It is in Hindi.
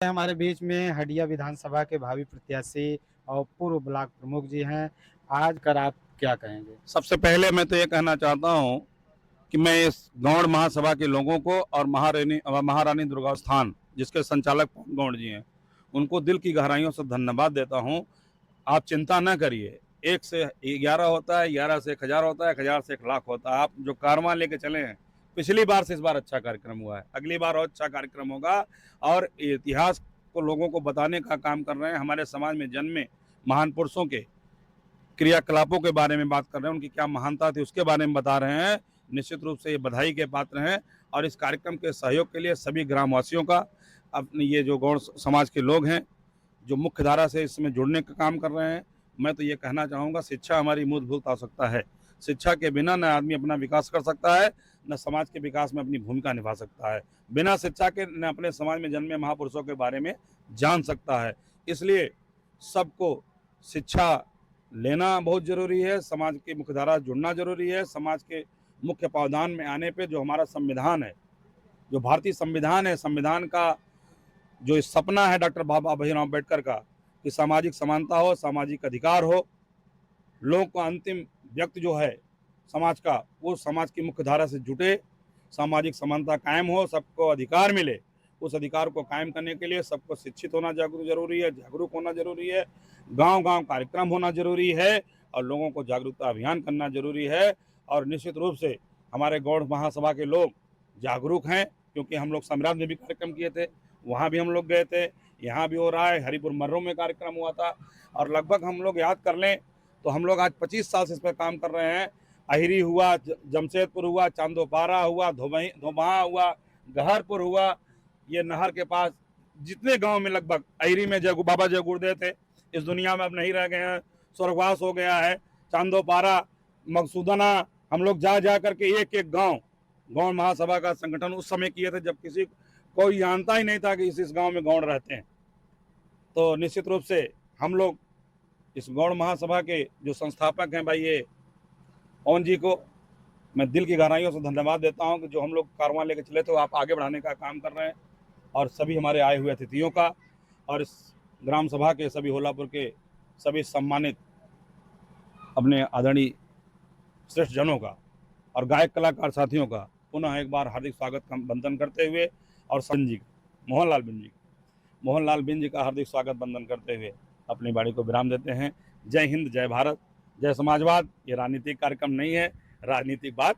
हमारे बीच में हटिया विधानसभा के भावी प्रत्याशी और पूर्व ब्लॉक प्रमुख जी हैं। आज कर आप क्या कहेंगे? सबसे पहले मैं तो ये कहना चाहता हूँ कि मैं इस गौड़ महासभा के लोगों को और महारानी दुर्गास्थान जिसके संचालक पवन गौड़ जी हैं उनको दिल की गहराइयों से धन्यवाद देता हूँ। आप चिंता न करिए, 1 से 11 होता है, 11 से 1,000 होता है, 1,000 से 1,00,000 होता है। आप जो कारवां लेके चले हैं, पिछली बार से इस बार अच्छा कार्यक्रम हुआ है, अगली बार और अच्छा कार्यक्रम होगा। और इतिहास को लोगों को बताने का काम कर रहे हैं। हमारे समाज में जन्मे महान पुरुषों के क्रियाकलापों के बारे में बात कर रहे हैं, उनकी क्या महानता थी उसके बारे में बता रहे हैं। निश्चित रूप से ये बधाई के पात्र हैं। और इस कार्यक्रम के सहयोग के लिए सभी ग्रामवासियों का, अपने ये जो गौड़ समाज के लोग हैं जो मुख्य धारा से इसमें जुड़ने का काम कर रहे हैं, मैं तो ये कहना चाहूँगा, शिक्षा हमारी मूलभूत आवश्यकता है। शिक्षा के बिना न आदमी अपना विकास कर सकता है, न समाज के विकास में अपनी भूमिका निभा सकता है। बिना शिक्षा के न अपने समाज में जन्मे महापुरुषों के बारे में जान सकता है। इसलिए सबको शिक्षा लेना बहुत ज़रूरी है, समाज की मुख्यधारा जुड़ना ज़रूरी है। समाज के मुख्य पावदान में आने पे जो हमारा संविधान है, जो भारतीय संविधान है, संविधान का जो सपना है डॉक्टर बाबा भीमराव अम्बेडकर का कि सामाजिक समानता हो, सामाजिक अधिकार हो, लोगों का अंतिम व्यक्ति जो है समाज का, वो समाज की मुख्य धारा से जुटे, सामाजिक समानता कायम हो, सबको अधिकार मिले। उस अधिकार को कायम करने के लिए सबको शिक्षित होना जरूरी है, जागरूक होना जरूरी है, गांव-गांव कार्यक्रम होना जरूरी है और लोगों को जागरूकता अभियान करना जरूरी है। और निश्चित रूप से हमारे गौड़ महासभा के लोग जागरूक हैं, क्योंकि हम लोग सम्राट में भी कार्यक्रम किए थे, वहाँ भी हम लोग गए थे, यहाँ भी हो रहा है, हरिपुर मर्रों में कार्यक्रम हुआ था। और लगभग हम लोग याद कर लें तो हम लोग आज 25 साल से इस पर काम कर रहे हैं। अहिरी हुआ, जमशेदपुर हुआ, चांदोपारा हुआ, धोबहा हुआ, गहरपुर हुआ, ये नहर के पास जितने गांव में, लगभग अहिरी में बाबा जय गुरुदेव थे, इस दुनिया में अब नहीं रह गए हैं, स्वर्गवास हो गया है। चांदोपारा, मकसूदना, हम लोग जा जा करके एक एक गांव गौड़ महासभा का संगठन उस समय किए थे जब किसी कोई जानता ही नहीं था कि इस गांव में गौड़ रहते हैं। तो निश्चित रूप से हम लोग इस गौड़ महासभा के जो संस्थापक हैं भाई ये पवन जी को मैं दिल की गहराइयों से धन्यवाद देता हूं कि जो हम लोग कारवां लेके चले तो आप आगे बढ़ाने का काम कर रहे हैं। और सभी हमारे आए हुए अतिथियों का और इस ग्राम सभा के सभी होलापुर के सभी सम्मानित अपने आदरणीय श्रेष्ठ जनों का और गायक कलाकार साथियों का पुनः एक बार हार्दिक स्वागत का बंधन करते हुए, और जी मोहनलाल बिंद जी का हार्दिक स्वागत बंधन करते हुए अपनी बाड़ी को विराम देते हैं। जय हिंद, जय भारत, जय समाजवाद। ये राजनीतिक कार्यक्रम नहीं है, राजनीतिक बात